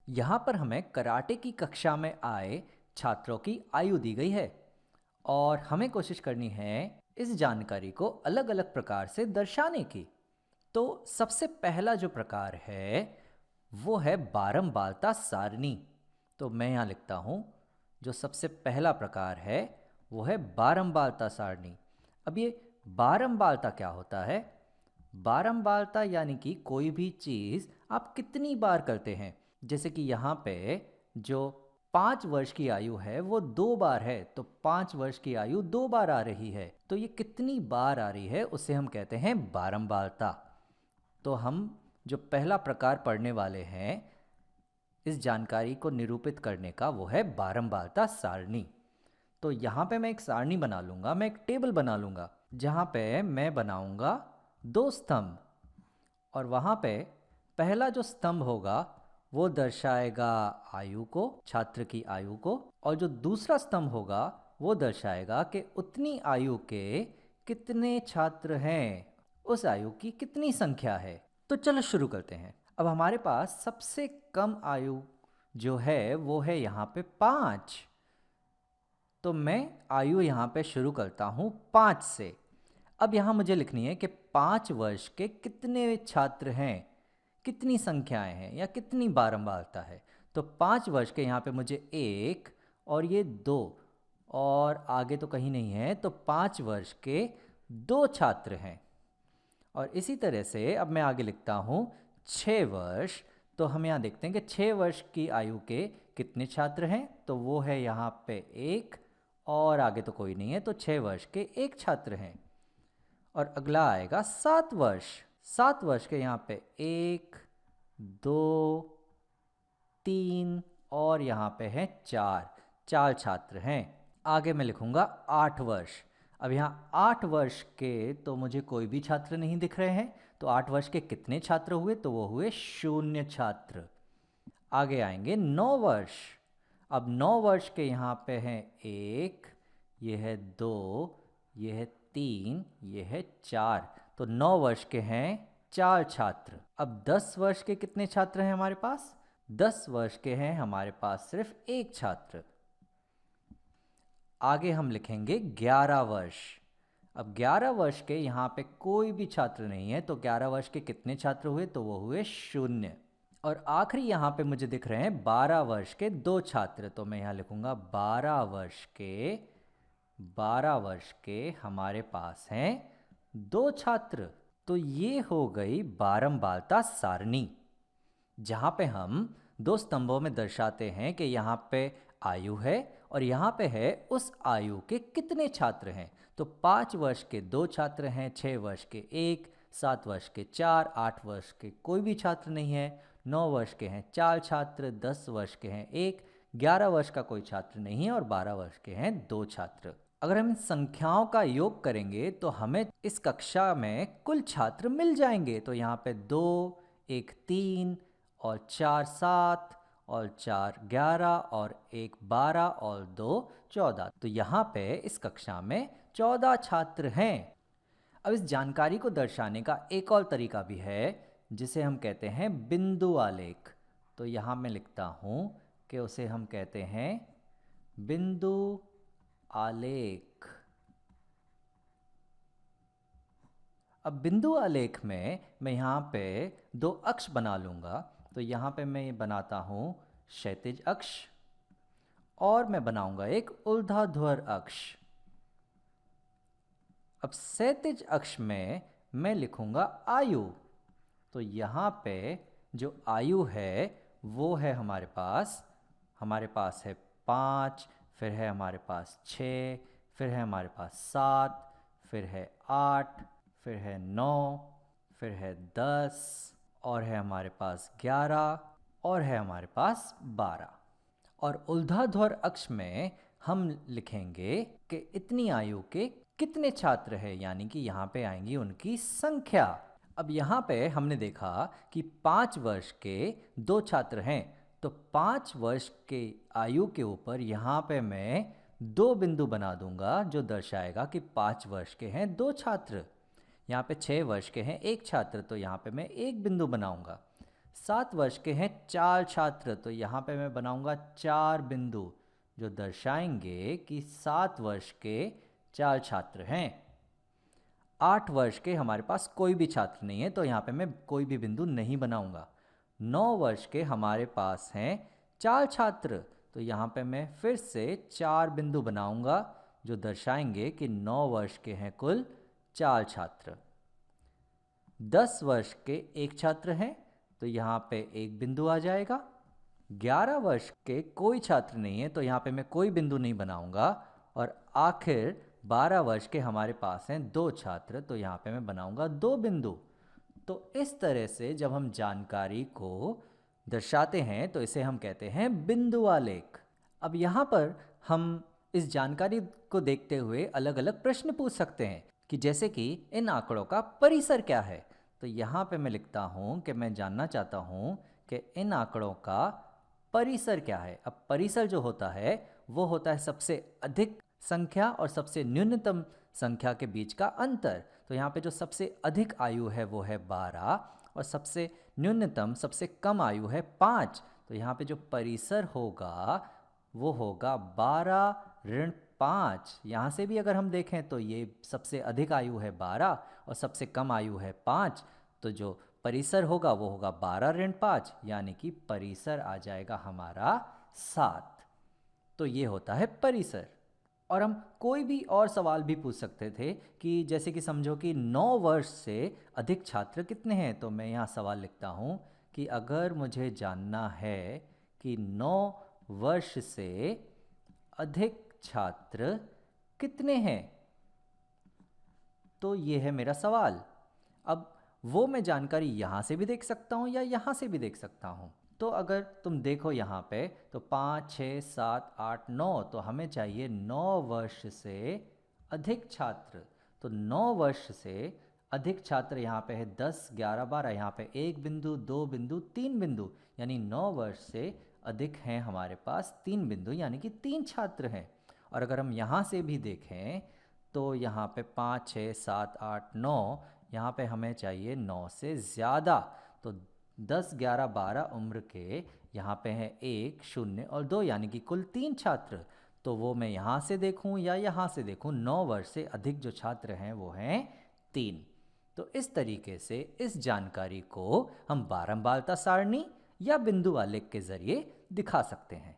यहाँ पर हमें कराटे की कक्षा में आए छात्रों की आयु दी गई है और हमें कोशिश करनी है इस जानकारी को अलग अलग प्रकार से दर्शाने की। तो सबसे पहला जो प्रकार है वो है बारंबारता सारणी। तो मैं यहाँ लिखता हूँ, जो सबसे पहला प्रकार है वो है बारंबारता सारणी। अब ये बारंबारता क्या होता है? बारंबारता यानी कि कोई भी चीज़ आप कितनी बार करते हैं। जैसे कि यहाँ पे जो 5 वर्ष की आयु है वो 2 बार है, तो 5 वर्ष की आयु 2 बार आ रही है। तो ये कितनी बार आ रही है उसे हम कहते हैं बारंबारता। तो हम जो पहला प्रकार पढ़ने वाले हैं इस जानकारी को निरूपित करने का, वो है बारंबारता सारणी। तो यहाँ पे मैं एक सारणी बना लूँगा, मैं एक टेबल बना लूँगा जहाँ पे मैं बनाऊँगा 2 स्तंभ, और वहाँ पे पहला जो स्तंभ होगा वो दर्शाएगा आयु को, छात्र की आयु को, और जो दूसरा स्तंभ होगा वो दर्शाएगा कि उतनी आयु के कितने छात्र हैं, उस आयु की कितनी संख्या है। तो चलो शुरू करते हैं। अब हमारे पास सबसे कम आयु जो है वो है यहाँ पे 5। तो मैं आयु यहाँ पे शुरू करता हूँ 5 से। अब यहाँ मुझे लिखनी है कि 5 वर्ष के कितने छात्र हैं, कितनी संख्याएं हैं या कितनी बारंबारता है। तो 5 वर्ष के यहाँ पे मुझे 1 और ये 2 और आगे तो कहीं नहीं है, तो 5 वर्ष के 2 छात्र हैं। और इसी तरह से अब मैं आगे लिखता हूँ 6 वर्ष। तो हम यहाँ देखते हैं कि 6 वर्ष की आयु के कितने छात्र हैं, तो वो है यहाँ पे 1 और आगे तो कोई नहीं है, तो 6 वर्ष के 1 छात्र हैं। और अगला आएगा 7 वर्ष। 7 वर्ष के यहाँ पे 1 2 3 और यहाँ पे है 4 छात्र हैं। आगे मैं लिखूँगा 8 वर्ष। अब यहाँ 8 वर्ष के तो मुझे कोई भी छात्र नहीं दिख रहे हैं, तो 8 वर्ष के कितने छात्र हुए, तो वो हुए 0 छात्र। आगे आएंगे 9 वर्ष। अब 9 वर्ष के यहाँ पे हैं 1, ये है 2, ये है 3, ये है 4, तो 9 वर्ष के हैं 4 छात्र। अब 10 वर्ष के कितने छात्र हैं हमारे पास? 10 वर्ष के हैं हमारे पास सिर्फ 1 छात्र। आगे हम लिखेंगे 11 वर्ष। अब 11 वर्ष के यहाँ पे कोई भी छात्र नहीं है, तो 11 वर्ष के कितने छात्र हुए, तो वो हुए 0। और आखिरी यहाँ पे मुझे दिख रहे हैं 12 वर्ष के 2 छात्र, तो मैं यहाँ लिखूँगा 12 वर्ष के हमारे पास हैं 2 छात्र। तो ये हो गई बारंबारता सारणी, जहाँ पे हम 2 स्तंभों में दर्शाते हैं कि यहाँ पे आयु है और यहाँ पे है उस आयु के कितने छात्र हैं। तो 5 वर्ष के 2 छात्र हैं, 6 वर्ष के 1, 7 वर्ष के 4, 8 वर्ष के कोई भी छात्र नहीं है, 9 वर्ष के हैं 4 छात्र, 10 वर्ष के हैं 1, 11 वर्ष का कोई छात्र नहीं है और 12 वर्ष के हैं 2 छात्र। अगर हम इन संख्याओं का योग करेंगे तो हमें इस कक्षा में कुल छात्र मिल जाएंगे। तो यहाँ पे 2, 1 3 और 4 7 और 4 11 और 1 12 और 2 14। तो यहाँ पे इस कक्षा में 14 छात्र हैं। अब इस जानकारी को दर्शाने का एक और तरीका भी है, जिसे हम कहते हैं बिंदु आलेख। तो यहाँ मैं लिखता हूँ कि उसे हम कहते हैं बिंदु आलेख। अब बिंदु आलेख में मैं यहाँ पे 2 अक्ष बना लूँगा। तो यहाँ पे मैं बनाता हूँ क्षैतिज अक्ष और मैं बनाऊँगा एक ऊर्ध्वाधर अक्ष। अब क्षैतिज अक्ष में मैं लिखूँगा आयु। तो यहाँ पे जो आयु है वो है हमारे पास है 5, फिर है हमारे पास 6, फिर है हमारे पास 7, फिर है 8, फिर है 9, फिर है 10 और है हमारे पास 11 और है हमारे पास 12। और ऊर्ध्वाधर अक्ष में हम लिखेंगे कि इतनी आयु के कितने छात्र हैं, यानी कि यहाँ पे आएंगी उनकी संख्या। अब यहाँ पे हमने देखा कि 5 वर्ष के 2 छात्र हैं, तो 5 वर्ष के आयु के ऊपर यहाँ पे मैं 2 बिंदु बना दूंगा, जो दर्शाएगा कि 5 वर्ष के हैं 2 छात्र। यहाँ पे 6 वर्ष के हैं 1 छात्र, तो यहाँ पे मैं 1 बिंदु बनाऊंगा। 7 वर्ष के हैं 4 छात्र, तो यहाँ पे मैं बनाऊंगा 4 बिंदु जो दर्शाएंगे कि 7 वर्ष के 4 छात्र हैं। 8 वर्ष के हमारे पास कोई भी छात्र नहीं है, तो यहाँ पे मैं कोई भी बिंदु नहीं बनाऊंगा। 9 वर्ष के हमारे पास हैं 4 छात्र, तो यहाँ पे मैं फिर से 4 बिंदु बनाऊंगा जो दर्शाएंगे कि 9 वर्ष के हैं कुल 4 छात्र। 10 वर्ष के एक छात्र हैं, तो यहाँ पे एक बिंदु आ जाएगा। 11 वर्ष के कोई छात्र नहीं है, तो यहाँ पे मैं कोई बिंदु नहीं बनाऊंगा। और आखिर 12 वर्ष के हमारे पास हैं 2 छात्र, तो यहाँ पे मैं बनाऊंगा 2 बिंदु। तो इस तरह से जब हम जानकारी को दर्शाते हैं तो इसे हम कहते हैं बिंदु आलेख। अब यहाँ पर हम इस जानकारी को देखते हुए अलग अलग प्रश्न पूछ सकते हैं कि जैसे कि इन आंकड़ों का परिसर क्या है। तो यहाँ पे मैं लिखता हूँ कि मैं जानना चाहता हूँ कि इन आंकड़ों का परिसर क्या है। अब परिसर जो होता है वो होता है सबसे अधिक संख्या और सबसे न्यूनतम संख्या के बीच का अंतर। तो यहाँ पे जो सबसे अधिक आयु है वो है 12 और सबसे न्यूनतम सबसे कम आयु है 5। तो यहाँ पे जो परिसर होगा वो होगा 12-5। यहाँ से भी अगर हम देखें तो ये सबसे अधिक आयु है 12 और सबसे कम आयु है 5। तो जो परिसर होगा वो होगा 12-5, यानी कि परिसर आ जाएगा हमारा 7। तो ये होता है परिसर। और हम कोई भी और सवाल भी पूछ सकते थे कि जैसे कि समझो कि 9 वर्ष से अधिक छात्र कितने हैं। तो मैं यहाँ सवाल लिखता हूँ कि अगर मुझे जानना है कि 9 वर्ष से अधिक छात्र कितने हैं, तो ये है मेरा सवाल। अब वो मैं जानकारी यहाँ से भी देख सकता हूँ या यहाँ से भी देख सकता हूँ। तो अगर तुम देखो यहाँ पे तो 5, 6, 7, 8, 9, तो हमें चाहिए 9 वर्ष से अधिक छात्र। तो 9 वर्ष से अधिक छात्र यहाँ पे है 10, 11, 12। यहाँ पे 1 बिंदु, 2 बिंदु, 3 बिंदु, यानी 9 वर्ष से अधिक हैं हमारे पास 3 बिंदु, यानी कि 3 छात्र हैं। और अगर हम यहाँ से भी देखें तो यहाँ पे 5, 6, 7, 8, 9, यहाँ पे हमें चाहिए 9 से ज़्यादा। तो 10, 11, 12 उम्र के यहाँ पे हैं 1, 0 और 2, यानी कि कुल 3 छात्र। तो वो मैं यहाँ से देखूँ या यहाँ से देखूँ, 9 वर्ष से अधिक जो छात्र हैं वो हैं 3। तो इस तरीके से इस जानकारी को हम बारंबारता सारणी या बिंदु आलेख के जरिए दिखा सकते हैं।